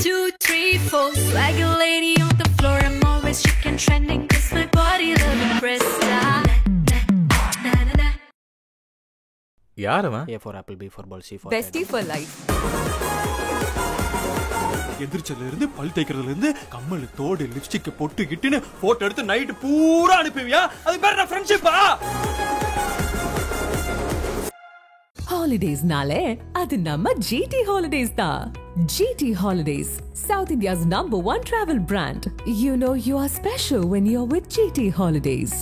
2, 3, 4. Swagger lady on the floor. I'm always chicken trending. Cause my body love impressed. யார் அவன்? A for apple, B for ball, C for bestie for life. எதிர்ச்சல இருந்து பல் தேய்க்கிறதுல இருந்து கம்மல் தோடு lipstick பொட்டு கிட்டுன்னு photo எடுத்து நைட் பூரா அனுப்புவியா? அது பேர் என்ன ஃப்ரெண்ட்ஷிப்பா? Holidays nale adu namma GT Holidays da. GT Holidays, South India's #1 travel brand. You know you are special when you're with GT Holidays.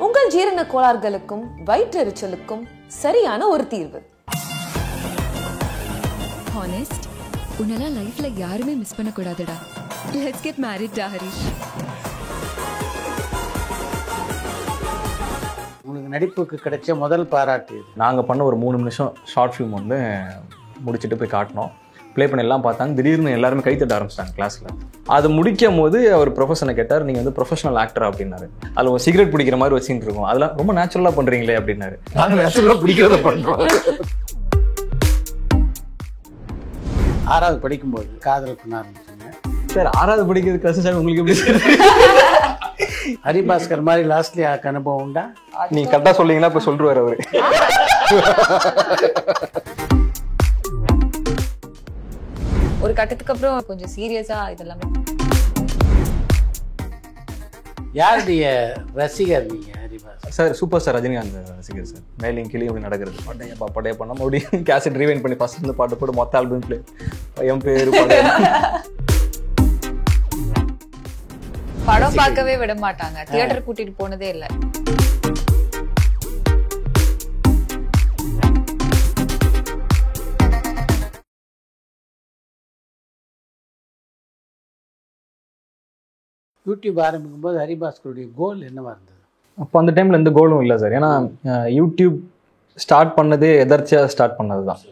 உங்கள் ஜீரண கோளாறுகளுக்கும் வயிற்றெரிச்சலுக்கும் சரியான ஒரு தீர்வு. Honest, உன்னெல்லாம் லைஃப்ல யாருமே மிஸ் பண்ண கூடாதுடா. Let's get married, Harish. உங்களுக்கு நடிப்புக்கு கிடைச்ச முதல் பாராட்டு இது? நாங்கள் பண்ண ஒரு 3 நிமிஷம் ஷார்ட் ஃபிலிம் வந்து முடிச்சுட்டு போய் காட்டினோம். ப்ளே பண்ணி எல்லாம் பார்த்தாங்க. திடீர்னு எல்லாருமே கைத்தட்ட ஆரம்பிச்சிட்டாங்க கிளாஸில். அது முடிக்கும் போது அவர் ப்ரொஃபஸனை கேட்டார், நீங்கள் வந்து ப்ரொஃபஷனல் ஆக்டர் அப்படின்னாரு. அதில் ஒரு சிகரெட் பிடிக்கிற மாதிரி வச்சுட்டு இருக்கோம், அதெல்லாம் ரொம்ப நேச்சுரலாக பண்ணுறீங்களே அப்படின்னாரு. நாங்கள் நேச்சுரலாக பிடிக்கிறத பண்ணுறோம். 6வது படிக்கும்போது காதல் பண்ண ஆரம்பிச்சோங்க. சார் 6வது படிக்கிறது கஷ்டம் சார், உங்களுக்கு எப்படி சார்? ஹரிபாஸ்கர் மாதிரி லாஸ்ட்லி அனுபவம் உண்டா? நீங்கள் கரெக்டாக சொல்லிங்கன்னா இப்போ சொல்லிடுவார் அவர். ஒரு கட்டத்துக்கு அப்புறம் கொஞ்சம் சீரியஸா இதெல்லாம். யாருடைய ரசிகர் நீங்க Haribhaskar? Sir super star Rajinikanth ரசிகர் சார். மேலையும் கீழே அப்படி நடக்கிறது படையா பண்ண மறுபடியும் கேசட் ரீவைண்ட் பண்ணி ஃபர்ஸ்ட் இந்த பாட்டு போட்டு மொத்த ஆல்பம் பிளே என் பேரு படம் பார்க்கவே விட மாட்டாங்க. தியேட்டர் கூட்டிட்டு போனதே இல்ல. யூடியூப் ஆரம்பிக்கும் போது ஹரிபாஸ்கருடைய கோல் என்னவா இருந்தது? அப்போ அந்த டைமில் எந்த கோலும் இல்லை சார். ஏன்னா யூடியூப் ஸ்டார்ட் பண்ணதே எதர்ச்சியாக ஸ்டார்ட் பண்ணது தான்.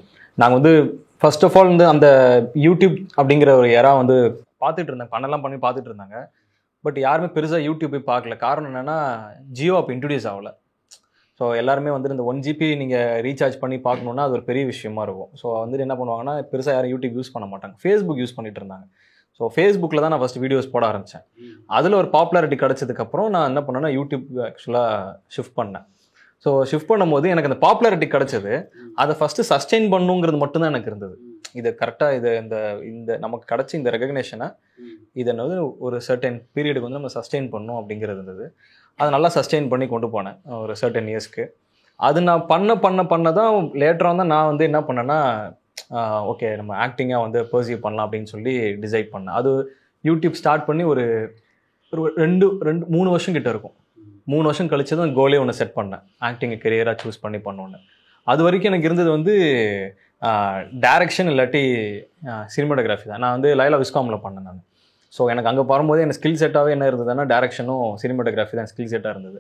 நாங்கள் வந்து ஃபர்ஸ்ட் ஆஃப் ஆல் வந்து அந்த யூடியூப் அப்படிங்கிற ஒரு எரா வந்து பார்த்துட்டு இருந்தாங்க, பண்ணலாம் பண்ணி பார்த்துட்டு இருந்தாங்க. பட் யாருமே பெருசாக யூடியூப் போய் பார்க்கல. காரணம் என்னென்னா ஜியோ அப்போ இன்ட்ரடியூஸ் ஆகலை. ஸோ எல்லாருமே வந்துட்டு இந்த 1 GB நீங்கள் ரீசார்ஜ் பண்ணி பார்க்கணுன்னா அது ஒரு பெரிய விஷயமா இருக்கும். ஸோ வந்துட்டு என்ன பண்ணுவாங்கன்னா பெருசாக யாரும் யூடியூப் யூஸ் பண்ண மாட்டாங்க, ஃபேஸ்புக் யூஸ் பண்ணிட்டு இருந்தாங்க. ஸோ ஃபேஸ்புக்கில் தான் நான் ஃபஸ்ட் வீடியோஸ் போட ஆரம்பித்தேன். அதில் ஒரு பாப்புலாரிட்டி கிடச்சதுக்கப்புறம் நான் என்ன பண்ணேன்னா யூடியூப் ஆக்சுவலாக ஷிஃப்ட் பண்ணேன். ஸோ ஷிஃப்ட் பண்ணும்போது எனக்கு அந்த பாப்புலாரிட்டி கிடச்சது, அதை ஃபஸ்ட்டு சஸ்டெயின் பண்ணுங்கிறது மட்டும்தான் எனக்கு இருந்தது. இது கரெக்டாக இது இந்த நமக்கு கிடச்ச இந்த ரெகக்னேஷனை இதை வந்து ஒரு சர்டன் பீரியடுக்கு வந்து நம்ம சஸ்டெயின் பண்ணணும் அப்படிங்கிறது இருந்தது. அதை நல்லா சஸ்டெயின் பண்ணி கொண்டு போனேன் ஒரு சர்டன் இயர்ஸ்க்கு. அது நான் பண்ண தான் லேட்டராக தான் நான் வந்து என்ன பண்ணேன்னா ஓகே நம்ம ஆக்டிங்காக வந்து பர்சீவ் பண்ணலாம் அப்படின்னு சொல்லி டிசைட் பண்ணேன். அது யூடியூப் ஸ்டார்ட் பண்ணி ஒரு 3 வருஷம் கிட்ட இருக்கும். 3 வருஷம் கழிச்சு தான் கோலே ஒன்று செட் பண்ணேன், ஆக்டிங்கை கெரியராக சூஸ் பண்ணி பண்ணோன்னு. அது வரைக்கும் எனக்கு இருந்தது வந்து டைரக்ஷன் இல்லாட்டி சினிமாட்டோகிராஃபி தான். நான் வந்து லைலா விஸ்காமில் பண்ணேன் நான். ஸோ எனக்கு அங்கே வரும்போது எனக்கு ஸ்கில் செட்டாகவே என்ன இருந்ததுன்னா டைரக்ஷனும் சினிமாட்டோகிராஃபி தான் ஸ்கில் செட்டாக இருந்தது.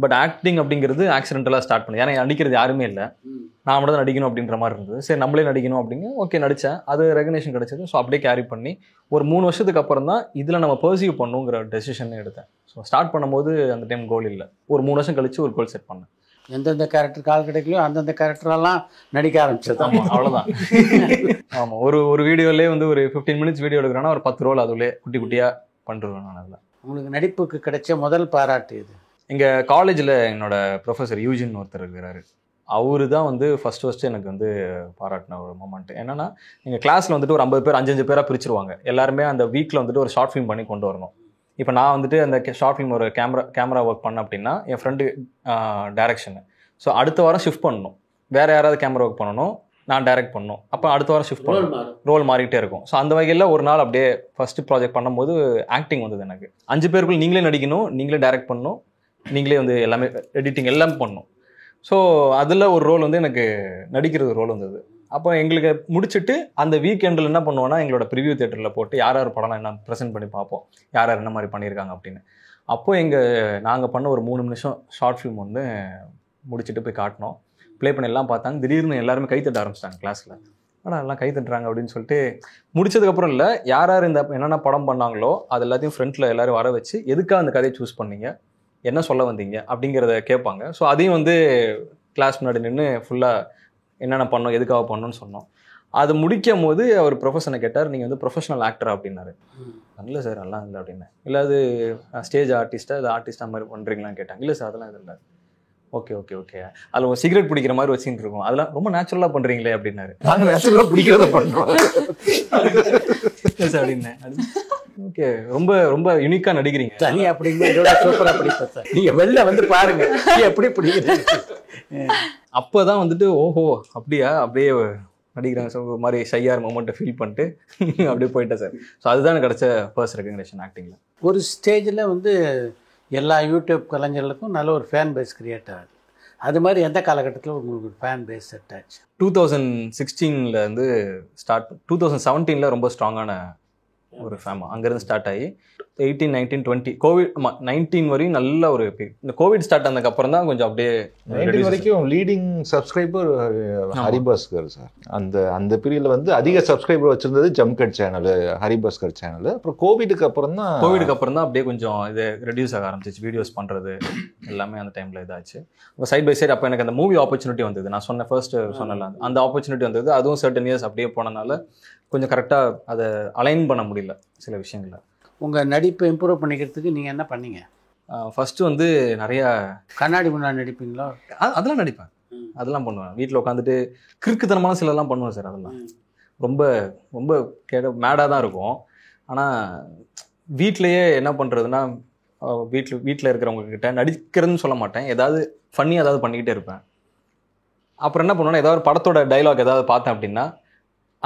பட் ஆக்டிங் அப்படிங்கிறது ஆக்சிடென்டலாக ஸ்டார்ட் பண்ணேன். ஏன்னா நடிக்கிறது யாருமே இல்லை, நான் மட்டும் தான் நடிக்கணும் அப்படின்ற மாதிரி இருந்தது. சரி நம்மளே நடிக்கணும் அப்படிங்க ஓகே நடித்தேன். அது ரெகக்னேஷன் கிடச்சது. ஸோ அப்படியே கேரி பண்ணி ஒரு 3 வருஷத்துக்கு அப்புறம் தான் இதில் நம்ம பர்சீவ் பண்ணுங்கிற டெசிஷன் எடுத்தேன். ஸோ ஸ்டார்ட் பண்ணும்போது அந்த டைம் கோல் இல்லை, ஒரு 3 வருஷம் கழிச்சு ஒரு கோல் செட் பண்ணேன். எந்தெந்த கேரக்டர் கால் கிடைக்கலையோ அந்தந்த கேரக்டரெல்லாம் நடிக்க ஆரம்பிச்சது. ஆமாம் அவ்வளோதான். ஆமாம் ஒரு வீடியோலேயே வந்து ஒரு 15 மினிட்ஸ் வீடியோ எடுக்கிறேன்னா ஒரு 10 ரோல் அதுலேயே குட்டி குட்டியாக பண்ணுறேன் நான். அதில் உங்களுக்கு நடிப்புக்கு கிடைச்ச முதல் பாராட்டு இது? எங்கள் காலேஜில் என்னோட ப்ரொஃபஸர் யூஜின் ஒருத்தர் இருக்கிறாரு. அவரு தான் வந்து ஃபஸ்ட்டு எனக்கு வந்து பாராட்டின ஒரு மொமெண்ட். என்னென்னா எங்கள் கிளாஸில் வந்துட்டு ஒரு 50 பேர் 5 பேராக பிரிச்சுருவாங்க. எல்லாருமே அந்த வீக்கில் வந்துட்டு ஒரு ஷார்ட் ஃபிலிம் பண்ணி கொண்டு வரணும். இப்போ நான் வந்துட்டு அந்த ஷார்ட் ஃபிலிம் ஒரு கேமரா ஒர்க் பண்ணேன் அப்படின்னா என் ஃப்ரெண்டு டைரக்ஷனு. ஸோ அடுத்த வாரம் ஷிஃப்ட் பண்ணணும், வேறு யாராவது கேமரா ஒர்க் பண்ணணும், நான் டைரக்ட் பண்ணணும். அப்போ அடுத்த வாரம் ஷிஃப்ட் பண்ணணும், ரோல் மாறிக்கிட்டே இருக்கும். ஸோ அந்த வகையில் ஒரு நாள் அப்படியே ஃபஸ்ட்டு ப்ராஜெக்ட் பண்ணும்போது ஆக்டிங் வந்தது எனக்கு. 5 பேருக்குள்ள நீங்களே நடிக்கணும், நீங்களே டைரக்ட் பண்ணணும், நீங்களே வந்து எல்லாமே எடிட்டிங் எல்லாமே பண்ணணும். ஸோ அதில் ஒரு ரோல் வந்து எனக்கு நடிக்கிறது ரோல் வந்தது. அப்போ எங்களுக்கு முடிச்சுட்டு அந்த வீக்கெண்டில் என்ன பண்ணுவோன்னா எங்களோட ப்ரிவியூ தேட்டரில் போட்டு யார் யார் படம்லாம் என்ன ப்ரெசென்ட் பண்ணி பார்ப்போம், யார் யார் என்ன மாதிரி பண்ணியிருக்காங்க அப்படின்னு. அப்போது நாங்கள் பண்ண ஒரு 3 நிமிஷம் ஷார்ட் ஃபிலிம் வந்து முடிச்சுட்டு போய் காட்டினோம். ப்ளே பண்ணி எல்லாம் பார்த்தாங்க. திடீர்னு எல்லாருமே கைத்தட்ட ஆரம்பிச்சிட்டாங்க கிளாஸில். ஆனால் எல்லாம் கை தட்டுறாங்க அப்படின்னு சொல்லிட்டு முடிச்சதுக்கப்புறம் இல்லை, யார் யார் இந்த என்னென்ன படம் பண்ணாங்களோ அது எல்லாத்தையும் ஃப்ரண்ட்டில் எல்லோரும் வர வச்சு எதுக்காக அந்த கதையை சூஸ் பண்ணீங்க, என்ன சொல்ல வந்தீங்க அப்படிங்கிறத கேட்பாங்க. ஸோ அதையும் வந்து கிளாஸ் முன்னாடி நின்று ஃபுல்லாக என்னென்ன பண்ணோம், எதுக்காக பண்ணோன்னு சொன்னோம். அது முடிக்கும் போது அவர் ப்ரொஃபஷனை கேட்டார், நீங்கள் வந்து ப்ரொஃபஷனல் ஆக்டர் அப்படின்னாரு. இல்லை சார் நல்லா இல்லை அப்படின்னேன். இல்லை அது ஸ்டேஜ் ஆர்டிஸ்ட்டாக இது ஆர்டிஸ்டாக மாதிரி பண்ணுறீங்களான்னு கேட்டாங்க. இல்லை சார் அதெல்லாம் இது இல்லை. ஓகே ஓகே ஓகே, அதில் ஒரு சிகரெட் பிடிக்கிற மாதிரி வச்சுட்டு இருக்கோம், அதெல்லாம் ரொம்ப நேச்சுரலாக பண்ணுறீங்களே அப்படின்னாரு. நாங்கள் நேச்சுரலாக பிடிக்கிறத பண்ணுறோம் சார் அப்படின்னேன். ஓகே, ரொம்ப ரொம்ப யூனிக்காக நடிக்கிறீங்க. தனி அப்படிங்கிற சூப்பராக பிடிப்பேன் சார், நீங்கள் வெளில வந்து பாருங்க எப்படி பிடிக்கிறீங்க. அப்போ தான் வந்துட்டு ஓஹோ அப்படியா அப்படியே நடிக்கிறாங்க சார், ஒரு மாதிரி ஷையார் மொமெண்ட்டை ஃபீல் பண்ணிட்டு அப்படியே போயிட்டேன் சார். ஸோ அதுதான் எனக்கு கிடைச்ச ஃபர்ஸ்ட் ரெகக்னேஷன் ஆக்டிங்கில். ஒரு ஸ்டேஜில் வந்து எல்லா யூடியூப் கலைஞர்களுக்கும் நல்ல ஒரு ஃபேன் பேஸ் கிரியேட் ஆகுது. அது மாதிரி எந்த காலகட்டத்தில் உங்களுக்கு ஒரு ஃபேன் பேஸ் செட் ஆச்சு? 2016 வந்து ஸ்டார்ட், 2017 ரொம்ப ஸ்ட்ராங்கான ஒரு ஃபேம் அங்கேருந்து ஸ்டார்ட் ஆகி 18, 19, 20 கோவிட் 19 வரையும் நல்ல ஒரு இந்த கோவிட் ஸ்டார்ட் ஆனதுக்கு அப்புறம் தான் கொஞ்சம் அப்படியே 19 வரைக்கும் லீடிங் சப்ஸ்கிரைபர் ஹரிபாஸ்கர் சார். அந்த பீரியட்ல வந்து அதிக சப்ஸ்கிரைபர் வச்சிருந்தது ஜம்கட் சேனல், ஹரிபாஸ்கர் சேனல். அப்புறம் கோவிடுக்கு அப்புறம் தான் அப்படியே கொஞ்சம் இது ரெடியூஸ் ஆக ஆரம்பிச்சிச்சு, வீடியோஸ் பண்ணுறது எல்லாமே அந்த டைமில் இதாச்சு. அப்போ சைட் பை சைட் அப்போ எனக்கு அந்த மூவி ஆப்பர்ச்சுனிட்டி வந்தது, நான் சொன்ன ஃபர்ஸ்ட் சொன்னல அந்த ஆப்பர்ச்சுனிட்டி வந்தது. அதுவும் சர்டன் இயர்ஸ் அப்படியே போனனால கொஞ்சம் கரெக்டாக அதை அலைன் பண்ண முடியல சில விஷயங்களை. உங்கள் நடிப்பை இம்ப்ரூவ் பண்ணிக்கிறதுக்கு நீங்கள் என்ன பண்ணீங்க? ஃபஸ்ட்டு வந்து நிறையா கண்ணாடி முன்னாடி நடிப்பீங்களா? அதெல்லாம் நடிப்பேன், அதெல்லாம் பண்ணுவேன். வீட்டில் உட்காந்துட்டு கிறுக்குத்தனமான சிலலாம் பண்ணுவேன் சார். அதெல்லாம் ரொம்ப ரொம்ப மேடாக தான் இருக்கும். ஆனால் வீட்டிலையே என்ன பண்ணுறதுன்னா, வீட்டில் இருக்கிறவங்கக்கிட்ட நடிக்கிறதுன்னு சொல்ல மாட்டேன், ஏதாவது ஃபன்னி ஏதாவது பண்ணிக்கிட்டே இருப்பேன். அப்புறம் என்ன பண்ணுவேன்னா, ஏதாவது படத்தோட டைலாக் ஏதாவது பார்த்தேன் அப்படின்னா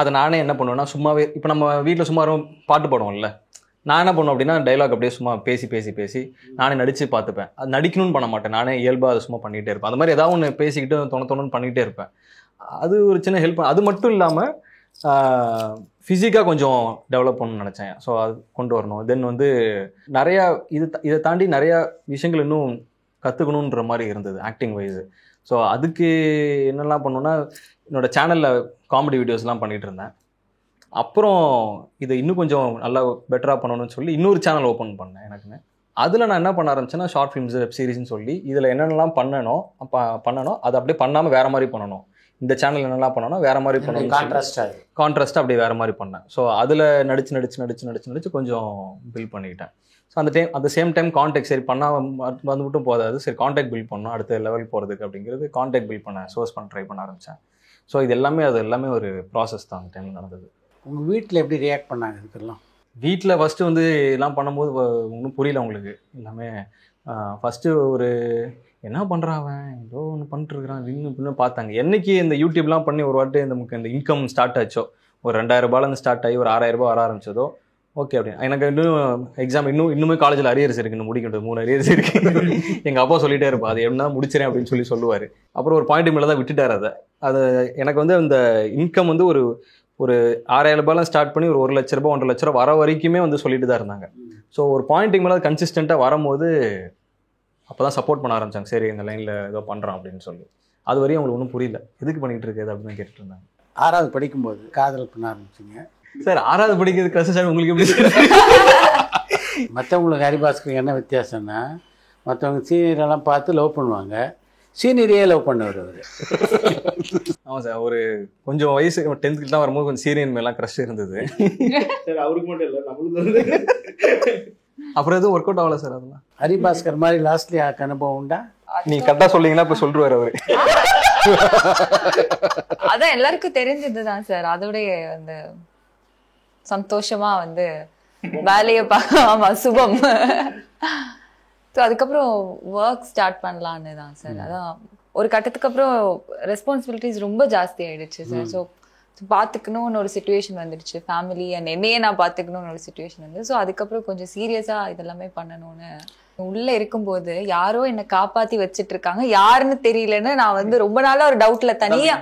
அதை நானே என்ன பண்ணுவேன்னா, சும்மாவே இப்போ நம்ம வீட்டில் சும்மா பாட்டு பாடுவோம்ல, நான் என்ன பண்ணுவேன் அப்படின்னா டைலாக் அப்படியே சும்மா பேசி நானே நடித்து பார்த்துப்பேன். அது நடிக்கணும்னு பண்ண மாட்டேன், நானே இயல்பாக அதை சும்மா பண்ணிகிட்டே இருப்பேன். அந்த மாதிரி ஏதாவது ஒன்று பேசிக்கிட்டு தொண்ணு பண்ணிகிட்டே இருப்பேன். அது ஒரு சின்ன ஹெல்ப். அது மட்டும் இல்லாமல் ஃபிசிக்காக கொஞ்சம் டெவலப் பண்ணணும்னு நினச்சேன். ஸோ அது கொண்டு வரணும். தென் வந்து நிறையா இதை தாண்டி நிறையா விஷயங்கள் இன்னும் கற்றுக்கணுன்ற மாதிரி இருந்தது ஆக்டிங் வைஸு. ஸோ அதுக்கு என்னெல்லாம் பண்ணணுன்னா, என்னோடய சேனலில் காமெடி வீடியோஸ்லாம் பண்ணிகிட்டு இருந்தேன். அப்புறம் இதை இன்னும் கொஞ்சம் நல்லா பெட்டராக பண்ணணும்னு சொல்லி இன்னொரு சேனல் ஓப்பன் பண்ணேன் எனக்குன்னு. அதில் நான் என்ன பண்ண ஆரம்பிச்சேன்னா, ஷார்ட் ஃபிலிம்ஸ், வெப் சீரிஸ்ன்னு சொல்லி இதில் என்னென்னலாம் பண்ணணும் அதை அப்படியே பண்ணாமல் வேறு மாதிரி பண்ணணும். இந்த சேனல் என்னெல்லாம் பண்ணணும் வேறு மாதிரி பண்ணணும், கான்ட்ராஸ்ட்டாக அப்படியே வேறு மாதிரி பண்ணேன். ஸோ அதில் நடிச்சு கொஞ்சம் பில்ட் பண்ணிக்கிட்டேன். ஸோ அந்த சேம் டைம் கான்டாக்ட் சரி பண்ணால் வந்து மட்டும் போதாது, சரி கான்டாக்ட் பில்ட் பண்ணணும் அடுத்த லெவல் போகிறதுக்கு அப்படிங்கிறது கான்டாக்ட் பில்ட் பண்ண சோர்ஸ் பண்ண ட்ரை பண்ண ஆரம்பித்தேன். ஸோ இது எல்லாமே ஒரு ப்ராசஸ் தான் அந்த டைமில் நடந்தது. உங்கள் வீட்டில் எப்படி ரியாக்ட் பண்ணாங்க இதுக்கெல்லாம்? வீட்டில் ஃபஸ்ட்டு வந்து எல்லாம் பண்ணும்போது ஒன்றும் புரியல அவங்களுக்கு எல்லாமே. ஃபஸ்ட்டு ஒரு என்ன பண்ணுறான் அவன், ஏதோ ஒன்று பண்ணிட்டுருக்கிறான் இன்னும் பார்த்தாங்க. என்றைக்கு இந்த யூடியூப்லாம் பண்ணி ஒரு வாட்டி நமக்கு இந்த இன்கம் ஸ்டார்ட் ஆச்சோ, ஒரு 2000 ரூபாயிலேருந்து ஸ்டார்ட் ஆகி ஒரு 6000 ரூபா வர ஆரம்பிச்சதோ, ஓகே அப்படின்னு. எனக்கு இன்னும் எக்ஸாம் இன்னுமே காலேஜில் அரியர்ஸ் இருக்குது, இன்னும் முடிக்கணும் 3 அரியர்ஸ் இருக்குது. எங்கள் அப்பா சொல்லிகிட்டே இருப்பா, அது என்ன முடிச்சிடறேன் அப்படின்னு சொல்லுவார். அப்புறம் ஒரு பாயிண்ட் மேலே தான் விட்டுட்டார் அது. எனக்கு வந்து இந்த இன்கம் வந்து ஒரு 6000 ரூபாயெலாம் ஸ்டார்ட் பண்ணி ஒரு 1 லட்ச ரூபா 1.5 லட்ச ரூபா வர வரைக்குமே வந்து சொல்லிட்டு தான் இருந்தாங்க. ஸோ ஒரு பாயிண்ட்டுக்கு மேலே கன்சிஸ்டண்ட்டாக வரும்போது அப்போ தான் சப்போர்ட் பண்ண ஆரம்பித்தாங்க. சரி இந்த லைனில் ஏதோ பண்ணுறான் அப்படின்னு சொல்லி. அது வரையும் அவங்களுக்கு ஒன்றும் புரியல, எதுக்கு பண்ணிகிட்டு இருக்குது அப்படின்னு கேட்டுட்டு இருந்தாங்க. 6வது படிக்கும்போது காதல் பண்ண ஆரம்பிச்சிங்க சார். 6வது படிக்கிறது கிளாஸ் சார் உங்களுக்கு எப்படி? மற்றவங்களுக்கு ஹரிபாஸ்கர் என்ன வித்தியாசம்னா, மற்றவங்க சீனியரெல்லாம் பார்த்து லவ் பண்ணுவாங்க, சீனியரையே லவ் பண்ணவர் அவர். ஆமாம் சார், ஒரு கொஞ்சம் வயசு 10th தான் வரும்போது கொஞ்சம் சீனியர் மேலாம் க்ரஷ் இருந்தது. சார் அவருக்கு மட்டும் இல்லை நம்மளுக்கு. அப்புறம் எதுவும் ஒர்க் அவுட் ஆகல சார். அதெல்லாம் ஹரிபாஸ்கர் மாதிரி லாஸ்ட்லி அனுபவம் உண்டா? நீங்கள் கரெக்டாக சொல்லிங்கன்னா இப்போ சொல்லிடுவார் அவர். அதான் எல்லாருக்கும் தெரிஞ்சதுதான் சார். அதோடைய அந்த சந்தோஷமா வந்து வேலையை ஆமா சுபம். ஸோ அதுக்கப்புறம் ஒர்க் ஸ்டார்ட் பண்ணலான்னு தான் சார். அதான் ஒரு கட்டத்துக்கு அப்புறம் ரெஸ்பான்சிபிலிட்டிஸ் ரொம்ப ஜாஸ்தி ஆயிடுச்சு சார். ஸோ பார்த்துக்கணும்னு ஒரு சுச்சுவேஷன் வந்துடுச்சு, ஃபேமிலி அண்ட் என்னையே நான் பார்த்துக்கணும்னு ஒரு சுச்சுவேஷன் வந்து. ஸோ அதுக்கப்புறம் கொஞ்சம் சீரியஸாக இதெல்லாமே பண்ணணும்னு உள்ள இருக்கும்போது யாரோ என்னை காப்பாத்தி வச்சிட்டு இருக்காங்க, யாருன்னு தெரியலன்னு நான் வந்து ரொம்ப நாளா ஒரு டவுட்ல தனியா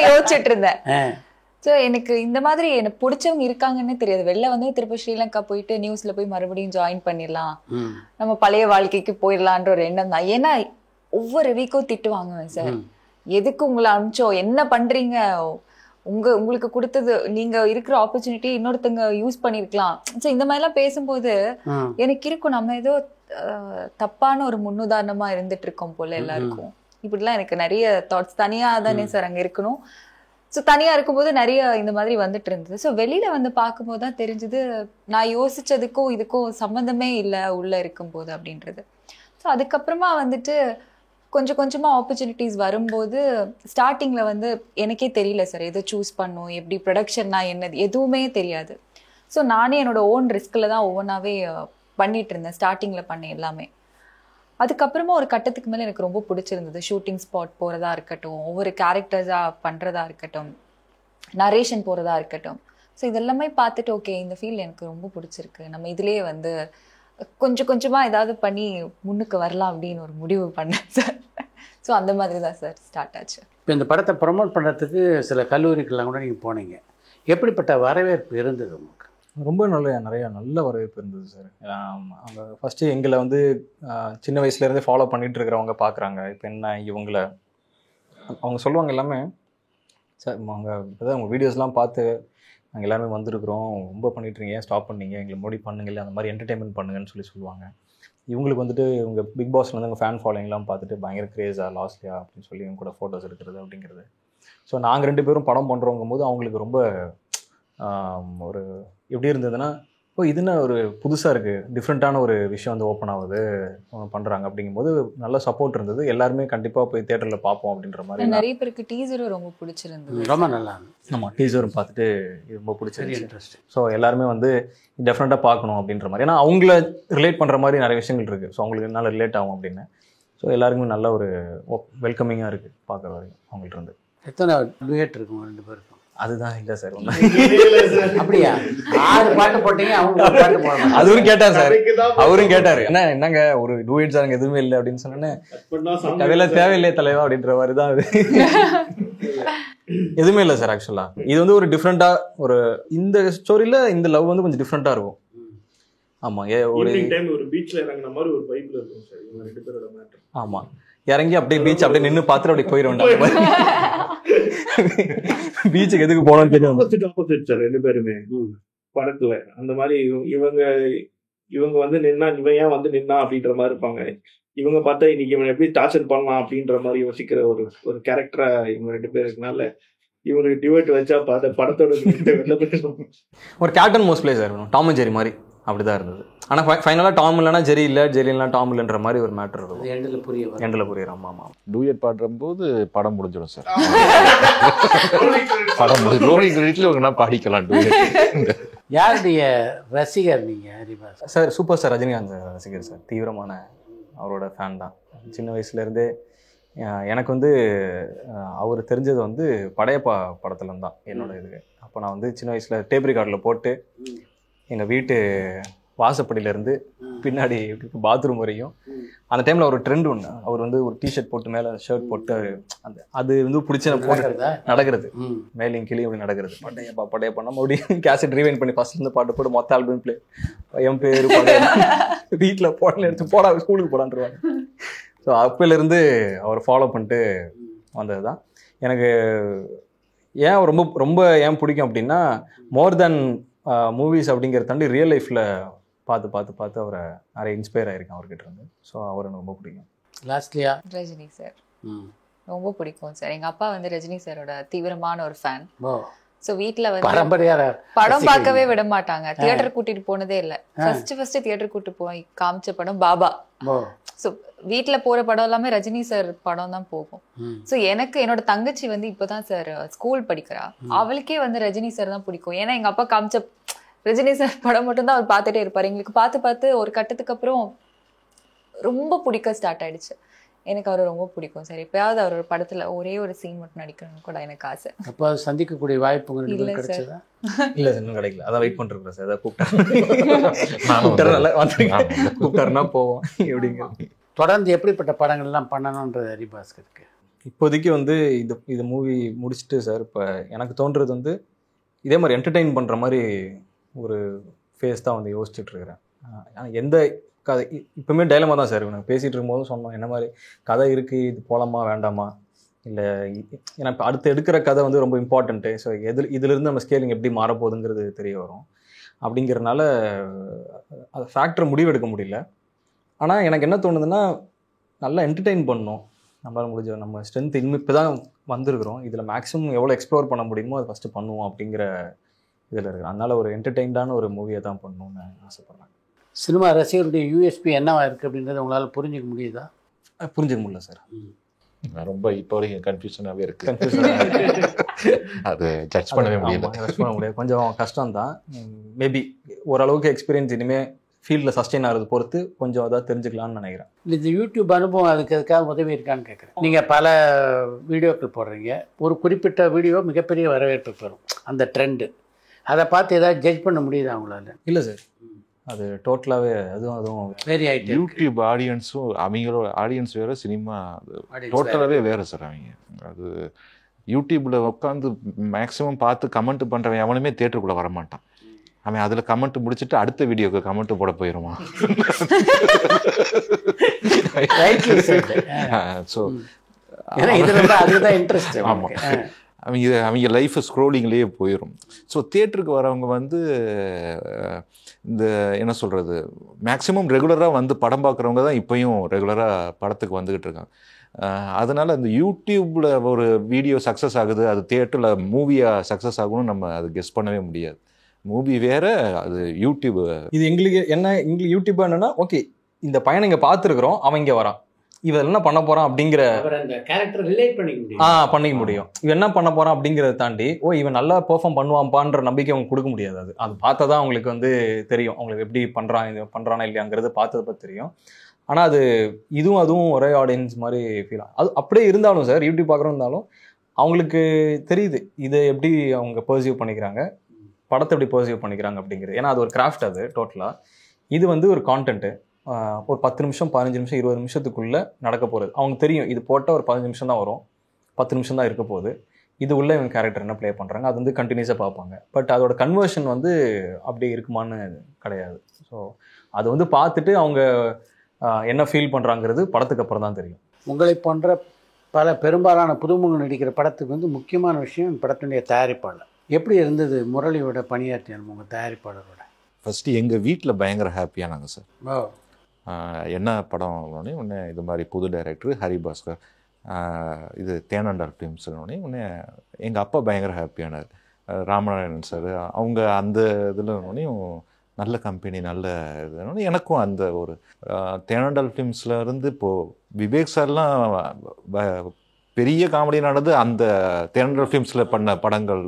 யோசிச்சுட்டு இருந்தேன். ஸோ எனக்கு இந்த மாதிரி எனக்கு பிடிச்சவங்க இருக்காங்கன்னு தெரியாது. வெளில வந்து திருப்பி ஸ்ரீலங்கா போயிட்டு நியூஸ்ல போய் மறுபடியும் ஜாயின் பண்ணிடலாம், நம்ம பழைய வாழ்க்கைக்கு போயிடலான்ற ஒரு எண்ணம் தான். ஏன்னா ஒவ்வொரு வீக்கும் திட்டு வாங்குவேன் சார், எதுக்கு உங்களை அனுப்பிச்சோம், என்ன பண்றீங்க, உங்களுக்கு கொடுத்தது நீங்க இருக்கிற ஆப்பர்ச்சுனிட்டி இன்னொருத்தங்க யூஸ் பண்ணிருக்கலாம். ஸோ இந்த மாதிரிலாம் பேசும்போது எனக்கு இருக்கும் நம்ம ஏதோ தப்பான ஒரு முன்னுதாரணமா இருந்துட்டு இருக்கோம் போல எல்லாருக்கும். இப்படிலாம் எனக்கு நிறைய தாட்ஸ். தனியா தானே சார் அங்க இருக்கணும். ஸோ தனியா இருக்கும்போது நிறைய இந்த மாதிரி வந்துட்டு இருந்தது. ஸோ வெளியில வந்து பார்க்கும்போது தான் தெரிஞ்சது நான் யோசிச்சதுக்கும் இதுக்கும் சம்மந்தமே இல்லை உள்ள இருக்கும்போது அப்படின்றது. ஸோ அதுக்கப்புறமா வந்துட்டு கொஞ்சம் கொஞ்சமாக ஆப்பர்ச்சுனிட்டிஸ் வரும்போது ஸ்டார்டிங்கில் வந்து எனக்கே தெரியல சார் எதை சூஸ் பண்ணும், எப்படி ப்ரொடக்ஷன்னா என்னது எதுவுமே தெரியாது. ஸோ நானே என்னோட ஓன் ரிஸ்கில் தான் ஒவ்வொன்றாவே பண்ணிட்டு இருந்தேன். ஸ்டார்டிங்கில் பண்ணேன் எல்லாமே. அதுக்கப்புறமா ஒரு கட்டத்துக்கு மேலே எனக்கு ரொம்ப பிடிச்சிருந்தது. ஷூட்டிங் ஸ்பாட் போகிறதா இருக்கட்டும், ஒவ்வொரு கேரக்டர்ஸாக பண்ணுறதா இருக்கட்டும், நரேஷன் போகிறதா இருக்கட்டும். ஸோ இதெல்லாமே பார்த்துட்டு ஓகே இந்த ஃபீல்ட் எனக்கு ரொம்ப பிடிச்சிருக்கு, நம்ம இதுலேயே வந்து கொஞ்சம் கொஞ்சமாக ஏதாவது பண்ணி முன்னுக்கு வரலாம் அப்படின்னு ஒரு முடிவு பண்ணேன் சார். ஸோ அந்த மாதிரி தான் சார் ஸ்டார்ட் ஆச்சு. இப்போ இந்த படத்தை ப்ரமோட் பண்ணுறதுக்கு சில கல்லூரிக்கெல்லாம் கூட நீங்கள் போனீங்க. எப்படிப்பட்ட வரவேற்பு இருந்தது உங்களுக்கு? ரொம்ப நிறைய நல்ல வரவேற்பு இருந்தது சார். அவங்க ஃபஸ்ட்டு எங்களை வந்து சின்ன வயசுலேருந்தே ஃபாலோ பண்ணிகிட்டு இருக்கிறவங்க பார்க்குறாங்க. இப்போ என்ன இவங்கள அவங்க சொல்லுவாங்க எல்லாமே சார், அவங்க இப்போதான் உங்கள் வீடியோஸ்லாம் பார்த்து நாங்கள் எல்லாருமே வந்திருக்கிறோம், ரொம்ப பண்ணிட்டுருங்க, ஏன் ஸ்டாப் பண்ணீங்க, எங்களை மோடி பண்ணுங்கள், அந்த மாதிரி என்டர்டெயின்மெண்ட் பண்ணுங்கன்னு சொல்லுவாங்க. இவங்களுக்கு வந்துட்டு இவங்க பிக் பாஸ்ல வந்து அவங்க ஃபேன் ஃபாலோயிங்லாம் பார்த்துட்டு பயங்கர கிரேஸா லாஸ்ட்லியா அப்படின்னு சொல்லி இவங்க கூட ஃபோட்டோஸ் எடுக்கிறது அப்படிங்கிறது. ஸோ நாங்கள் 2 பேரும் படம் பண்ணுறவங்கும் போது அவங்களுக்கு ரொம்ப ஒரு எப்படி இருந்ததுன்னா, ஓ இதுன்னா ஒரு புதுசாக இருக்குது, டிஃப்ரெண்ட்டான ஒரு விஷயம் வந்து ஓப்பன் ஆகுது அவங்க பண்ணுறாங்க அப்படிங்கும்போது நல்ல சப்போர்ட் இருந்தது. எல்லாருமே கண்டிப்பாக போய் தியேட்டரில் பார்ப்போம் அப்படின்ற மாதிரி. நிறைய பேருக்கு டீசரும் ரொம்ப பிடிச்சிருந்தது. ரொம்ப நல்லா இருந்தது. ஆமாம், டீசரும் பார்த்துட்டு இது ரொம்ப பிடிச்சிருக்கு, இன்ட்ரெஸ்ட். ஸோ எல்லாருமே வந்து டெஃபினட்டாக பார்க்கணும் அப்படின்ற மாதிரி. ஏன்னா அவங்கள ரிலேட் பண்ணுற மாதிரி நிறைய விஷயங்கள் இருக்குது. ஸோ அவங்களுக்கு நல்லா ரிலேட் ஆகும் அப்படின்னு. ஸோ எல்லாருக்குமே நல்ல ஒரு வெல்கமிங்காக இருக்குது பார்க்குற வரைக்கும் அவங்கள்ட்ட இருந்து. எத்தனை டுயட் இருக்கும் 2 பேருக்கும்? அதுதான் இல்லை சார். அப்படியா? 6 பாட்டு போட்டீங்க, அவங்க ஒரு பாட்டு போடணும். அதுவும் கேட்டார் சார், அவரும் கேட்டார் என்னங்க ஒரு டூயட் சாங் எதுவுமே இல்லை அப்படின்னு சொன்னேன்னு, கதையில தேவையில்லையே தலைவா அப்படின்ற மாதிரி தான் அது. எதுவுமே இல்லை சார். ஆக்சுவலா இது வந்து ஒரு டிஃப்ரெண்டா ஒரு இந்த ஸ்டோரியில இந்த லவ் வந்து கொஞ்சம் டிஃப்ரெண்டா இருக்கும். ஆமா, ஒரு பீச்ல இறங்குன மாதிரி ஒரு வைப்ல இருக்கும் சார் இவங்க 2 பேரோட மேட்டர். ஆமா, இறங்கி அப்படியே பீச் அப்படியே நின்று பார்த்துட்டு அப்படியே போயிடுவோம். பீச்சுக்கு எதுக்கு போனோம்னு தெரியும். ஆப்போசிட் சார் 2 பேருமே படத்துல அந்த மாதிரி. இவங்க வந்து நின்னா இவன் ஏன் வந்து நின்னா அப்படின்ற மாதிரி இருப்பாங்க. இவங்க பார்த்தா இன்னைக்கு இவன் எப்படி டார்ச்சர் பண்ணலாம் அப்படின்ற மாதிரி யோசிக்கிற ஒரு கேரக்டரா இவங்க 2 பேருக்குனால இவங்களுக்கு டிவைட் வச்சா படத்தோட ஒரு captain most play sir, Tom and Jerry மாதிரி அப்படிதான் இருந்தது. ஆனால் ஃபைனலாக டாம் இல்லைனா ஜெரி இல்லை, ஜெரி இல்லைனா டாம் இல்லைன்ற மாதிரி ஒரு மேட்டர் இருக்கும். எண்டில் புரியுற. ஆமாம், டூயட் பாடும்போது படம் முடிஞ்சிடும் சார். படம் முடிஞ்சு பாடிக்கலாம். யாருடைய ரசிகர் நீங்க ஹரிபா சார்? சூப்பர் ஸ்டார் ரஜினிகாந்த் ரசிகர் சார். தீவிரமான அவரோட ஃபேன் தான். சின்ன வயசுலேருந்தே எனக்கு வந்து அவர் தெரிஞ்சது வந்து படையப்பா படத்துலேருந்து தான் என்னோட இதுக்கு. அப்போ நான் வந்து சின்ன வயசில் டேப் ரெக்கார்டில் போட்டு எங்கள் வீட்டு வாசப்படியிலேருந்து பின்னாடி பாத்ரூம் வரையும் அந்த டைமில் ஒரு ட்ரெண்ட் ஒன்று, அவர் வந்து ஒரு டிஷர்ட் போட்டு மேலே ஷர்ட் போட்டு அந்த அது வந்து பிடிச்சி நடக்கிறது, மேலேயும் கீழே அப்படி நடக்கிறது. படையப்பா நம்ம அப்படியே கேசட் ரீவைண்ட் பண்ணி ஃபர்ஸ்ட்லேருந்து பாட்டு போட்டு மொத்த ஆல்பம் பிளே என் பேர் வீட்டில் போடல எடுத்து போடா ஸ்கூலுக்கு போடான்ருவாங்க. ஸோ அப்போலேருந்து அவர் ஃபாலோ பண்ணிட்டு வந்தது தான். எனக்கு ஏன் ரொம்ப ரொம்ப ஏன் பிடிக்கும் அப்படின்னா, மோர் தென் மூவிஸ் அப்படிங்கிறத தாண்டி ரியல் லைஃப்பில் பார்த்து அவரை நிறைய இன்ஸ்பயர் ஆகிருக்கேன் அவர்கிட்ட இருந்து. ஸோ அவர் எனக்கு ரொம்ப பிடிக்கும். லாஸ்ட்லியா ரஜினி சார் ரொம்ப பிடிக்கும் சார். எங்கள் அப்பா வந்து ரஜினி சாரோட தீவிரமான ஒரு ஃபேன். ஸோ வீட்டில் வந்து படம் பார்க்கவே விட மாட்டாங்க. தியேட்டர் கூட்டிட்டு போனதே இல்லை. ஃபர்ஸ்ட் தியேட்டர் கூட்டு போய் காமிச்ச படம் பாபா. ஸோ வீட்டில் போற படம் எல்லாமே ரஜினி சார் படம் தான் போகும். ஸோ எனக்கு என்னோட தங்கச்சி வந்து இப்போதான் சார் ஸ்கூல் படிக்கிறா. அவளுக்கே வந்து ரஜினி சார் தான் பிடிக்கும். ஏன்னா எங்க அப்பா காமிச்ச ரஜினி சார் படம் மட்டும் தான் அவர் பார்த்துட்டே இருப்பாரு. எங்களுக்கு பார்த்து ஒரு கட்டத்துக்கு அப்புறம் ரொம்ப பிடிக்க ஸ்டார்ட் ஆயிடுச்சு. எனக்கு அவரை ரொம்ப பிடிக்கும் சார். எப்பயாவது அவர் ஒரு படத்துல ஒரே ஒரு சீன் மட்டும் நடிக்கணும்னு கூட எனக்கு ஆசை. அப்போ சந்திக்கக்கூடிய வாய்ப்பு கிடைச்சதா? இல்லை சார், இன்னும் கிடைக்கல. அதான் வெயிட் பண்ணிருக்கேன் சார். கூப்பிட்டாருன்னா போவோம். எப்படிங்க தொடர்ந்து எப்படிப்பட்ட படங்கள்லாம் பண்ணணுன்றது ஹரிபாஸ்கருக்கு இப்போதைக்கு வந்து இது மூவி முடிச்சுட்டு சார், இப்போ எனக்கு தோன்றது வந்து இதே மாதிரி என்டர்டெயின் பண்ணுற மாதிரி ஒரு ஃபேஸ் தான் வந்து யோசிச்சுட்டு இருக்கிறேன். எந்த கதை இப்போவுமே டைலமா தான் சார். எனக்கு பேசிகிட்டு இருக்கும்போது சொன்னோம் என்ன மாதிரி கதை இருக்குது, இது போகலாமா வேண்டாமா, இல்லை ஏன்னா இப்போ அடுத்து எடுக்கிற கதை வந்து ரொம்ப இம்பார்ட்டண்ட்டு. ஸோ இதிலிருந்து நம்ம ஸ்கேலிங் எப்படி மாறப்போகுதுங்கிறது தெரிய வரும். அப்படிங்கிறனால அது ஃபேக்டரை முடிவெடுக்க முடியல. ஆனால் எனக்கு என்ன தோணுதுன்னா, நல்லா என்டர்டெயின் பண்ணணும், நம்மளால் முடிஞ்ச நம்ம ஸ்ட்ரென்த் இன்னும் இப்போ தான் வந்திருக்கிறோம், இதில் மேக்ஸிமம் எவ்வளோ எக்ஸ்ப்ளோர் பண்ண முடியுமோ அதை ஃபஸ்ட்டு பண்ணுவோம் அப்படிங்கிற இதில் இருக்குது. அதனால் ஒரு என்டர்டெயின்டான ஒரு மூவியை தான் பண்ணணும்னு ஆசைப்பட்றேன். சினிமா ரசிகருடைய யூஎஸ்பி என்னவா இருக்குது அப்படின்றத உங்களால் புரிஞ்சிக்க முடியுதா? புரிஞ்சுக்க முடியல சார். ரொம்ப இப்போ வரைக்கும் கன்ஃபியூஷனாகவே இருக்கு. அது ஜட்ஜ் பண்ணவே முடியல. ஜட்ஜ் பண்ண முடியாது, கொஞ்சம் கஷ்டம்தான். மேபி ஓரளவுக்கு எக்ஸ்பீரியன்ஸ் இனிமேல் ஃபீல்டில் சஸ்டெயின் ஆகிறது பொறுத்து கொஞ்சம் அதான் தெரிஞ்சுக்கலாம்னு நினைக்கிறேன். இந்த யூடியூப் அனுபவம் அதுக்காக உதவி இருக்கான்னு கேட்குறேன். நீங்கள் பல வீடியோக்கள் போடுறீங்க, ஒரு குறிப்பிட்ட வீடியோ மிகப்பெரிய வரவேற்பு பெறும், அந்த ட்ரெண்டு, அதை பார்த்து ஏதாவது ஜட்ஜ் பண்ண முடியுதா அவங்களால? இல்லை சார், அது டோட்டலாகவே அதுவும் வெரி ஆகிட்டு. யூடியூப் ஆடியன்ஸும் அவங்களோட ஆடியன்ஸ் வேறு, சினிமா டோட்டலாகவே வேறு சார். அவங்க அது யூடியூப்பில் உட்காந்து மேக்ஸிமம் பார்த்து கமெண்ட் பண்ணுறவன் எவனுமே தேட்டருக்குள்ளே வரமாட்டான். அவன் அதில் கமெண்ட் முடிச்சுட்டு அடுத்த வீடியோக்கு கமெண்ட் போட போயிடுவான். ஸோ அதுதான் இன்ட்ரெஸ்ட். ஆமாம், அவங்க லைஃப் ஸ்க்ரோலிங்லேயே போயிடும். ஸோ தியேட்டருக்கு வரவங்க வந்து இந்த என்ன சொல்கிறது, மேக்ஸிமம் ரெகுலராக வந்து படம் பார்க்குறவங்க தான் இப்போயும் ரெகுலராக படத்துக்கு வந்துக்கிட்டு இருக்காங்க. அதனால் அந்த யூடியூப்பில் ஒரு வீடியோ சக்ஸஸ் ஆகுது, அது தியேட்டரில் மூவியாக சக்ஸஸ் ஆகும்னு நம்ம அது கெஸ் பண்ணவே முடியாது. மூவி வேறு, அது யூடியூப். இது எங்களுக்கு யூடியூப் என்னன்னா, ஓகே இந்த பையனை இங்கே பார்த்துருக்குறோம், அவன் இங்கே வரான், இவன் என்ன பண்ண போறான் அப்படிங்கிற பண்ணிக்க முடியும். இவன் என்ன பண்ண போறான் அப்படிங்கிறத தாண்டி இவன் நல்லா பெர்ஃபார்ம் பண்ணுவான்பான்ற நம்பிக்கை அவங்க கொடுக்க முடியாது. அது பார்த்தா தான் அவங்களுக்கு வந்து தெரியும், அவங்களுக்கு எப்படி பண்றானா இல்லையாங்கிறது பார்த்ததை பற்றி தெரியும். ஆனால் அது அதுவும் ஒரே ஆடியன்ஸ் மாதிரி ஃபீல் ஆகும். அது அப்படியே இருந்தாலும் சார், யூடியூப் பார்க்குறோம் இருந்தாலும் அவங்களுக்கு தெரியுது இதை எப்படி அவங்க பர்சீவ் பண்ணிக்கிறாங்க, படத்தை எப்படி பர்சீவ் பண்ணிக்கிறாங்க அப்படிங்கிறது. ஏன்னா அது ஒரு கிராஃப்ட், அது டோட்டலாக. இது வந்து ஒரு கான்டென்ட்டு, ஒரு 10 நிமிஷம் 15 நிமிஷம் 20 நிமிஷத்துக்குள்ளே நடக்க போகிறது. அவங்க தெரியும் இது போட்டால் ஒரு 15 நிமிஷம் தான் வரும், 10 நிமிஷம் தான் இருக்க போகுது, இது உள்ளே இவங்க கேரக்டர் என்ன ப்ளே பண்ணுறாங்க அது வந்து கண்டினியூஸாக பார்ப்பாங்க. பட் அதோட கன்வர்ஷன் வந்து அப்படி இருக்குமான்னு கிடையாது. ஸோ அது வந்து பார்த்துட்டு அவங்க என்ன ஃபீல் பண்ணுறாங்கிறது படத்துக்கு அப்புறம் தான் தெரியும். உங்களை போன்ற பல பெரும்பாலான புதுமுகம் நடிக்கிற படத்துக்கு வந்து முக்கியமான விஷயம் படத்தினுடைய தயாரிப்பாளர். எப்படி இருந்தது முரளியோட பணியாற்றிய உங்கள் தயாரிப்பாளரோட? ஃபஸ்ட்டு எங்கள் வீட்டில் பயங்கர ஹாப்பியானாங்க சார். என்ன படம் உடனே இது மாதிரி புது டைரக்டர் ஹரிபாஸ்கர், இது தேனாண்டால் ஃபிலிம்ஸ்னோடனே உடனே எங்கள் அப்பா பயங்கர ஹாப்பியானார். ராமநாராயணன் சார் அவங்க அந்த இதில் நல்ல கம்பெனி நல்ல இதுன்னு எனக்கும் அந்த ஒரு தேனாண்டால் ஃபிலிம்ஸில் இருந்து இப்போது விவேக் சார்லாம் பெரிய காமெடி நடந்து அந்த தேனாண்டால் ஃபிலிம்ஸில் பண்ண படங்கள்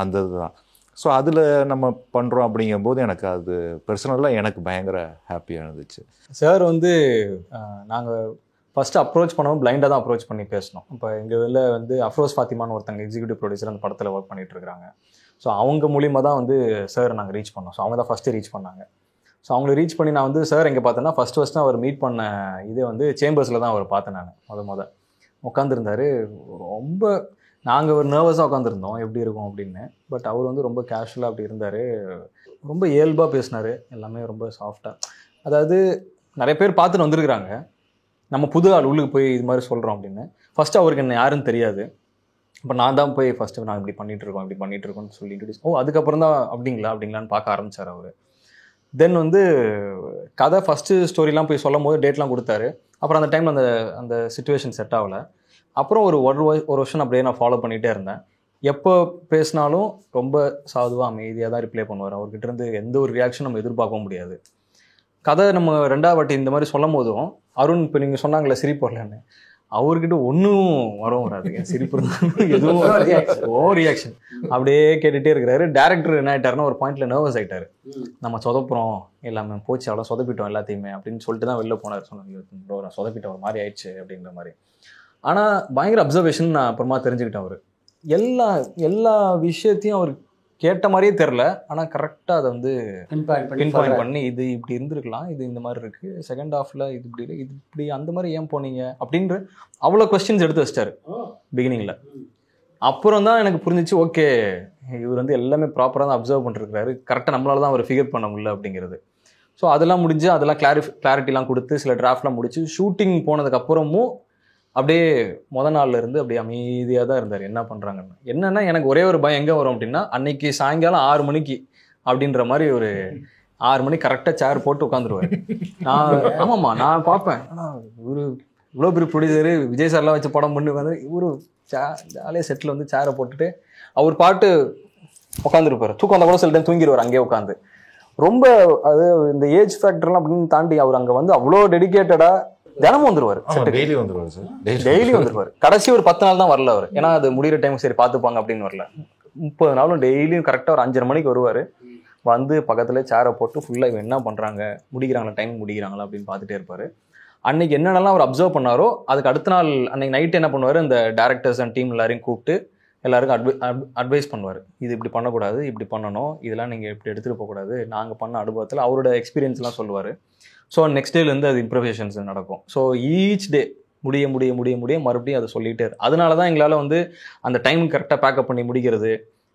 அந்த இதுதான். ஸோ அதில் நம்ம பண்ணுறோம் அப்படிங்கும்போது எனக்கு அது பர்சனலாக எனக்கு பயங்கர ஹாப்பியாக இருந்துச்சு. சார் வந்து நாங்கள் ஃபஸ்ட்டு அப்ரோச் பண்ணவும் பிளைண்டாக தான் அப்ரோச் பண்ணி பேசணும். இப்போ எங்கள் இதில் வந்து அஃப்ரோஸ் ஃபாத்திமான்னு ஒருத்தங்க எக்ஸிக்யூட்டிவ் ப்ரொடியூசர் அந்த படத்தில் ஒர்க் பண்ணிகிட்டு இருக்கிறாங்க. ஸோ அவங்க மூலிமா தான் வந்து சார் நாங்கள் ரீச் பண்ணோம். ஸோ அவங்க தான் ஃபஸ்ட்டு ரீச் பண்ணாங்க. ஸோ அவங்களை ரீச் பண்ணி நான் வந்து சார் எங்கே பார்த்தேன்னா ஃபஸ்ட்டு அவர் மீட் பண்ண இதே வந்து சேம்பர்ஸில் தான் அவர் பார்த்தேன். நான் முத உட்காந்துருந்தார். ரொம்ப நாங்கள் ஒரு நர்வஸாக உட்காந்துருந்தோம் எப்படி இருக்கும் அப்படின்னு. பட் அவர் வந்து ரொம்ப கேஷுவலாக அப்படி இருந்தார், ரொம்ப இயல்பாக பேசினார், எல்லாமே ரொம்ப சாஃப்டாக. அதாவது நிறைய பேர் பார்த்துட்டு வந்திருக்கிறாங்க, நம்ம புது ஆள் உள்ளுக்கு போய் இது மாதிரி சொல்கிறோம் அப்படின்னு. ஃபஸ்ட்டு அவருக்கு என்ன யாருன்னு தெரியாது. இப்போ நான் தான் போய் ஃபஸ்ட்டு நான் இப்படி பண்ணிகிட்ருக்கோன்னு சொல்லி இன்ட்ரடியூஸ் அதுக்கப்புறம் தான் அப்படிங்களான்னு பார்க்க ஆரம்பித்தார் அவர். தென் வந்து கதை ஃபஸ்ட்டு ஸ்டோரிலாம் போய் சொல்லும் போது டேட்லாம் கொடுத்தாரு. அப்புறம் அந்த டைமில் அந்த சிச்சுவேஷன் செட் ஆகலை. அப்புறம் ஒரு வருஷம் அப்படியே நான் ஃபாலோ பண்ணிகிட்டே இருந்தேன். எப்போ பேசினாலும் ரொம்ப சாதுவாக அமைதியாக தான் ரிப்ளை பண்ணுவார். அவர்கிட்ட இருந்து எந்த ஒரு ரியாக்ஷன் நம்ம எதிர்பார்க்க முடியாது. கதை நம்ம 2வது வாட்டி இந்த மாதிரி சொல்லும் போதும் அருண் இப்போ நீங்கள் சொன்னாங்களே சிரிப்பு வரலன்னு, அவர்கிட்ட ஒன்றும் வராது, சிரிப்பு இருந்தாலும் எதுவும் ரியாக்ஷன் அப்படியே கேட்டுகிட்டே இருக்கிறாரு. டேரக்டர் என்ன ஆகிட்டாருன்னா ஒரு பாயிண்ட்டில் நர்வஸ் ஆகிட்டார். நம்ம சொதப்புறோம் எல்லாமே போச்சு, அவ்வளோ சொதப்பிட்டோம் எல்லாத்தையுமே அப்படின்னு சொல்லிட்டு தான் வெளில போனார். சொன்னாங்க சொதப்பிட்ட ஒரு மாதிரி ஆயிடுச்சு அப்படிங்கிற மாதிரி. ஆனால் பயங்கர அப்சர்வேஷன் நான் அப்புறமா தெரிஞ்சுக்கிட்டேன். அவர் எல்லா விஷயத்தையும் அவர் கேட்ட மாதிரியே தெரில, ஆனால் கரெக்டாக அதை வந்து பின்பாயிண்ட் பண்ணி இது இப்படி இருந்திருக்கலாம், இது இந்த மாதிரி இருக்குது, செகண்ட் ஹாஃபில் இது இப்படி இல்லை, இது இப்படி அந்த மாதிரி ஏன் போனீங்க அப்படின்ற அவ்வளோ கொஸ்டின்ஸ் எடுத்து வச்சிட்டாரு பிகினிங்கில். அப்புறம் தான் எனக்கு புரிஞ்சிச்சு, ஓகே இவர் வந்து எல்லாமே ப்ராப்பராக தான் அப்சர்வ் பண்ணிருக்கிறாரு, கரெக்டாக நம்மளால தான் அவர் ஃபிகர் பண்ண முடியல அப்படிங்கிறது. ஸோ அதெல்லாம் முடிஞ்சு அதெல்லாம் கிளாரிட்டிலாம் கொடுத்து சில டிராஃப்ட்லாம் முடிச்சு ஷூட்டிங் போனதுக்கப்புறமும் அப்படியே நாள்ல இருந்து அப்படியே அமைதியாக தான் இருந்தார் என்ன பண்ணுறாங்கன்னு. என்னன்னா எனக்கு ஒரே ஒரு பயம் எங்கே வரும் அப்படின்னா, அன்னைக்கு சாயங்காலம் 6 மணிக்கு அப்படின்ற மாதிரி ஒரு 6 மணிக்கு கரெக்டாக சேர் போட்டு உட்காந்துருவார். ஆமாம்மா நான் பார்ப்பேன். ஆனால் ஒரு இவ்வளோ பெரிய ப்ரொடியூசரு விஜய் சார்லாம் வச்சு படம் பண்ணி வந்து இவரு ஜாலியாக செட்டில் வந்து சேரை போட்டுட்டு அவர் பாட்டு உட்காந்துருப்பார். தூக்கம் வந்தால் கூட சில டைம் தூங்கிடுவார் அங்கேயே உட்காந்து. ரொம்ப அது இந்த ஏஜ் ஃபேக்டர்லாம் அப்படின்னு தாண்டி அவர் அங்கே வந்து அவ்வளோ டெடிக்கேட்டடாக தினமும் வந்துருவார். டெய்லி வந்துருவார் சார். டெய்லி வந்துருவார். கடைசி ஒரு 10 நாள் தான் வரல அவர். ஏன்னா அது முடிகிற டைம் சரி பார்த்துப்பாங்க அப்படின்னு வரல. 30 நாளும் டெய்லியும் கரெக்டாக ஒரு 5:30 மணிக்கு வருவார். வந்து பக்கத்துல சேரை போட்டு ஃபுல்லாக இவன் என்ன பண்ணுறாங்க, முடிக்கிறாங்களா, டைம் முடிக்கிறாங்களா அப்படின்னு பார்த்துட்டே இருப்பார். அன்னைக்கு என்னென்னலாம் அவர் அப்சர்வ் பண்ணாரோ அதுக்கு அடுத்த நாள் அன்னைக்கு நைட்டு என்ன பண்ணுவார், அந்த டேரக்டர்ஸ் அண்ட் டீம் எல்லாரையும் கூப்பிட்டு எல்லாருக்கும் அட்வைஸ் பண்ணுவார். இது இப்படி பண்ணக்கூடாது, இப்படி பண்ணணும், இதெல்லாம் நீங்கள் இப்படி எடுத்துகிட்டு போகக்கூடாது, நாங்கள் பண்ண அனுபவத்தில் அவரோட எக்ஸ்பீரியன்ஸ்லாம் சொல்லுவார். ஸோ நெக்ஸ்ட் டேலேருந்து அது இம்ப்ரவேஷன்ஸ் நடக்கும். ஸோ ஈச் டே முடிய முடிய முடிய முடிய மறுபடியும் அதை சொல்லிகிட்டே இருக்கு. அதனால தான் எங்களால் வந்து அந்த டைம் கரெக்டாக பேக்கப் பண்ணி முடிக்கிறது,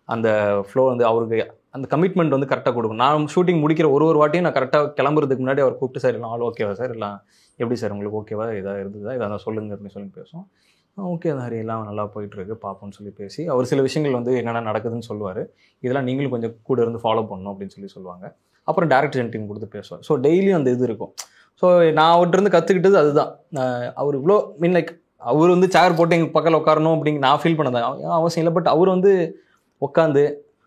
அந்த ஃப்ளோ வந்து அவருக்கு அந்த கமிட்மெண்ட் வந்து கரெக்டாக கொடுக்கும். நான் ஷூட்டிங் முடிக்கிற ஒரு வாட்டியும் நான் கரெக்டாக கிளம்புறதுக்கு முன்னாடி அவர் கூப்பிட்டு, சார் எல்லாம் ஆள் ஓகேவா சார், எல்லாம் எப்படி சார் உங்களுக்கு ஓகேவா, இதாக இருந்ததா, இதாக சொல்லுங்க அப்படின்னு சொல்லி பேசுவோம். ஓகே ஹரி எல்லாம் நல்லா போயிட்டுருக்கு பார்ப்போம்னு சொல்லி பேசி அவர் சில விஷயங்கள் வந்து என்னென்ன நடக்குதுன்னு சொல்லுவார். இதெல்லாம் நீங்களும் கொஞ்சம் கூட இருந்து ஃபாலோ பண்ணணும் அப்படின்னு சொல்லி சொல்லுவாங்க. அப்புறம் டேரக்டர் டீம் கொடுத்து பேசுவார். ஸோ டெய்லியும் அந்த இது இருக்கும். ஸோ நான் அவர்கிட்ட கற்றுக்கிட்டது அதுதான். அவர் இவ்வளோ லைக் அவர் வந்து சேர் போட்டு எங்கள் பக்கத்தில் உட்காரணும் அப்படின்னு நான் ஃபீல் பண்ணதான் அவசியம் இல்லை. பட் அவர் வந்து உட்காந்து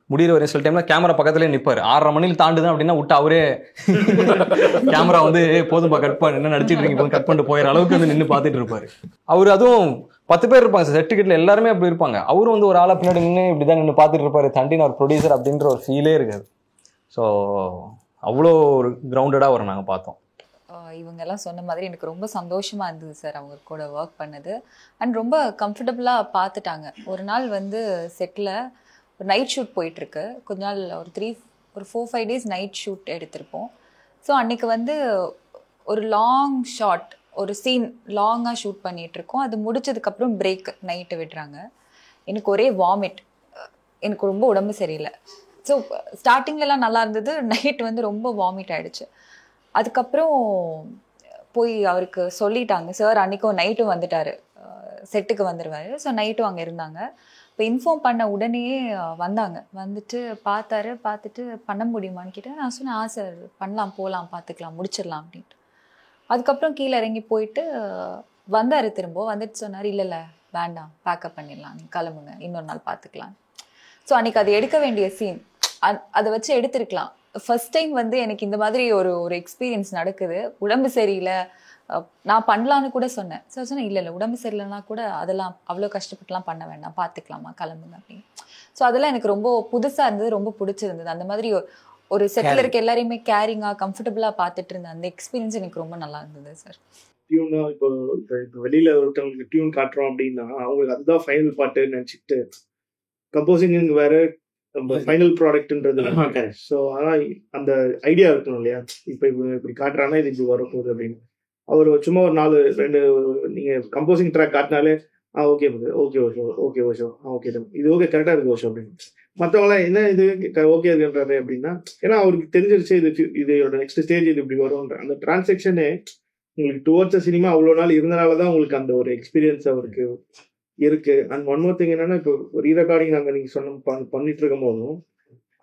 முடிகிற வரையும் சில டைமில் கேமரா பக்கத்துலேயே நிற்பார். 6:30 மணியில் தாண்டுதான் அப்படின்னா விட்டு அவரே கேமரா வந்து போதும்பா கட் பண்ண என்ன நடிச்சிட்டு இருக்கீங்க கட் பண்ணிட்டு போயிற அளவுக்கு வந்து நின்று பார்த்துட்டு இருப்பார். அவர் அதுவும் 10 பேர் இருப்பாங்க சார் சர்டிஃபிகேட்ல, எல்லாருமே அப்படி இருப்பாங்க. அவரும் வந்து ஒரு ஆளா பின்னாடி நின்று இப்படி தான் நின்று பார்த்துட்டு இருப்பாரு. தண்டின் ஒரு ப்ரொடியூசர் அப்படின்ற ஒரு ஃபீலே இருக்காது. ஸோ அவ்வளோ ஒரு கிரவுண்டடாக வரும் நாங்கள் பார்த்தோம். இவங்கெல்லாம் சொன்ன மாதிரி எனக்கு ரொம்ப சந்தோஷமாக இருந்தது சார் அவங்க கூட ஒர்க் பண்ணது. அண்ட் ரொம்ப கம்ஃபர்டபுளாக பார்த்துட்டாங்க. ஒரு நாள் வந்து செட்டில் ஒரு நைட் ஷூட் போயிட்டுருக்கு. கொஞ்ச நாள் ஒரு 4-5 டேஸ் நைட் ஷூட் எடுத்திருப்போம். ஸோ அன்றைக்கி வந்து ஒரு லாங் ஷாட், ஒரு சீன் லாங்காக ஷூட் பண்ணிகிட்ருக்கோம். அது முடிச்சதுக்கப்புறம் பிரேக் நைட்டு விடுறாங்க. எனக்கு ஒரே வாமிட், எனக்கு ரொம்ப உடம்பு சரியில்லை. ஸோ ஸ்டார்டிங்லலாம் நல்லா இருந்தது, நைட் வந்து ரொம்ப வாமிட் ஆகிடுச்சு. அதுக்கப்புறம் போய் அவருக்கு சொல்லிட்டாங்க, சார் அன்றைக்கும் நைட்டும் வந்துட்டார், செட்டுக்கு வந்துடுவார். ஸோ நைட்டும் அங்கே இருந்தாங்க. இப்போ இன்ஃபார்ம் பண்ண உடனே வந்தாங்க. வந்துட்டு பார்த்துட்டு பண்ண முடியுமான்னு கேட்டேன். நான் சொன்னேன், சார் பண்ணலாம், போகலாம், பார்த்துக்கலாம், முடிச்சிடலாம் அப்படின்ட்டு. அதுக்கப்புறம் கீழே இறங்கி போயிட்டு வந்தார். திரும்ப வந்துட்டு சொன்னார், இல்லை வேண்டாம், பேக்கப் பண்ணிடலாம், நீங்கள் கிளம்புங்க, இன்னொரு நாள் பார்த்துக்கலாம். ஸோ அன்றைக்கி அது எடுக்க வேண்டிய சீன் அதை வச்சு எடுத்திருக்கலாம். ஃபர்ஸ்ட் டைம் வந்து எனக்கு இந்த மாதிரி ஒரு எக்ஸ்பீரியன்ஸ் நடக்குது. உடம்பு சரியில்லை, நான் பண்ணலான்னு கூட சொன்னேன். சார் சொன்னேன், இல்லை உடம்பு சரியில்லைன்னா கூட அதெல்லாம் அவ்வளோ கஷ்டப்பட்டுலாம் பண்ண வேண்டாம், பார்த்துக்கலாமா, கிளம்புங்க அப்படின்னு. ஸோ அதெல்லாம் எனக்கு ரொம்ப புதுசாக இருந்தது, ரொம்ப பிடிச்சிருந்தது. அந்த மாதிரி ஒரு செட்டில் இருக்க எல்லாரையுமே கேரிங்காக கம்ஃபர்டபுளாக பார்த்துட்டு இருந்தேன். அந்த எக்ஸ்பீரியன்ஸ் எனக்கு ரொம்ப நல்லா இருந்தது சார். டியூனா இப்போ வெளியில் ஒருத்தவங்களுக்கு டியூன் காட்டுறோம் அப்படின்னா அவங்களுக்கு அதுதான் ஃபைனல் பாட்டு நினச்சிட்டு கம்போசிங் வேற ஃபைனல் ப்ராடக்ட்ன்றது. ஸோ ஆனால் அந்த ஐடியா இருக்கணும் இல்லையா, இப்போ இப்படி காட்டுறாங்கன்னா இது இப்படி வரப்போகுது அப்படின்னு. அவர் சும்மா ஒரு 4-2 நீங்கள் கம்போசிங் ட்ராக் காட்டினாலே ஓகே ஓஷோ ஓகே இது ஓகே கரெக்டாக இருக்கு ஓஷோ அப்படின்னு. மற்றவங்களாம் என்ன இது ஓகே இருக்குன்றாரு அப்படின்னா, ஏன்னா அவருக்கு தெரிஞ்சிருச்சு இதோட நெக்ஸ்ட் ஸ்டேஜ் இது இப்படி வரும்ன்ற அந்த டிரான்சாக்ஷனே உங்களுக்கு டுவர்ட்ஸ் சினிமா அவ்வளோ நாள் இருந்தனால தான் உங்களுக்கு அந்த ஒரு எக்ஸ்பீரியன்ஸ் அவருக்கு இருக்கு. அண்ட் ஒன் மோர் திங் என்னன்னா, இப்போ ரீரெக்கார்டிங் நாங்கள் நீங்கள் பண்ணிட்டு இருக்கும் போதும்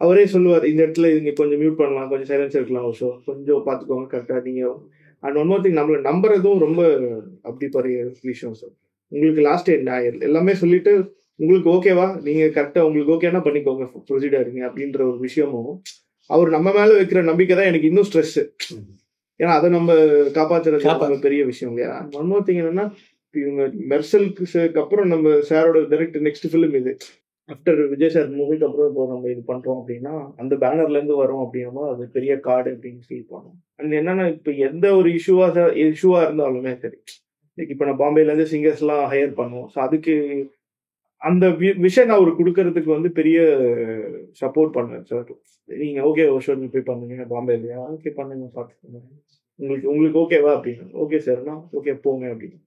அவரே சொல்லுவார், இந்த இடத்துல இங்கே கொஞ்சம் மியூட் பண்ணலாம், கொஞ்சம் சைலன்ஸ் இருக்கலாம், ஸோ கொஞ்சம் பார்த்துக்கோங்க கரெக்டாக நீங்கள். அண்ட் ஒன் மோர் திங் நம்மளை நம்புறதும் ரொம்ப அப்படி பெரிய விஷயம் சார். உங்களுக்கு லாஸ்ட் எல்லாமே சொல்லிட்டு உங்களுக்கு ஓகேவா, நீங்கள் கரெக்டாக உங்களுக்கு ஓகேனா பண்ணிக்கோங்க, ப்ரொசீட் ஆகிடுங்க அப்படின்ற ஒரு விஷயமும் அவர் நம்ம மேலே வைக்கிற நம்பிக்கை தான் எனக்கு இன்னும் ஸ்ட்ரெஸ்ஸு. ஏன்னா அதை நம்ம காப்பாற்றுறது பெரிய விஷயம் இல்லையா. ஒன் மோர் திங் என்னன்னா, இவங்க மெர்சலுக்கு அப்புறம் நம்ம சாரோட டைரக்ட் நெக்ஸ்ட் ஃபிலிம் இது ஆஃப்டர் விஜய் சார் மூவிக்கு அப்புறம் இப்போ நம்ம இது பண்ணுறோம் அப்படின்னா அந்த பேனர்லேருந்து வரோம் அப்படின்னா அது பெரிய கார்டு அப்படின்னு ஃபீல் பண்ணோம். அண்ட் என்னன்னா, இப்போ எந்த ஒரு இஷ்யூவாக இருந்தாலுமே சரி, இப்போ நான் பாம்பேலேருந்து சிங்கர்ஸ்லாம் ஹையர் பண்ணுவோம். ஸோ அதுக்கு அந்த விஷன் அவர் கொடுக்கறதுக்கு வந்து பெரிய சப்போர்ட் பண்ணுவேன் சார். நீங்கள் ஓகே ஷோ நீ போய் பண்ணுங்க, பாம்பேலையா ஓகே பண்ணுங்க, பார்த்துக்கோங்க, உங்களுக்கு ஓகேவா அப்படின்னு. ஓகே சார்னா ஓகே போங்க அப்படின்னு.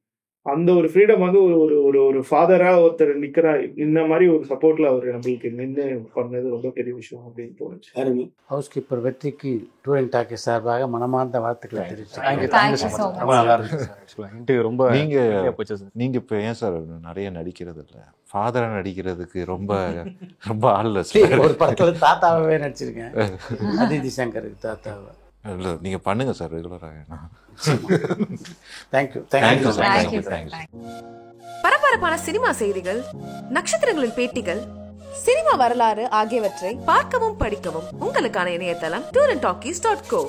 அந்த ஒரு ஃப்ரீடம் வந்து ஒரு ஒரு ஒரு ஃபாதரா ஒருத்தர் நிக்கிறா, இந்த மாதிரி ஒரு சப்போர்ட்ல அவர் நம்மளுக்கு நின்று பண்ணது ரொம்ப பெரிய விஷயம் அப்படின்னு தோணுச்சு. ஹவுஸ் கீப்பர் வெற்றிக்கு டூரிங் டாக்கி சார்பாக மனமார்ந்த வாழ்த்துக்களை தெரிவிச்சு ரொம்ப நல்லா இருக்கு சார். ஆக்சுவலாக ரொம்ப நீங்க இப்போ ஏன் சார் நிறைய நடிக்கிறது இல்லை? ஃபாதரா நடிக்கிறதுக்கு ரொம்ப ரொம்ப ஆள் இல்லை சார். ஒரு படத்துல தாத்தாவே நடிச்சிருக்கேன், அதிதி சங்கருக்கு தாத்தாவை. இல்லை நீங்க பண்ணுங்க சார் ரெகுலராக. தேங்க்யூ. பரபரப்பான சினிமா செய்திகள், நட்சத்திரங்களின் பேட்டிகள், சினிமா வரலாறு ஆகியவற்றை பார்க்கவும் படிக்கவும் உங்களுக்கான இணையதளம் tourantalkies.co.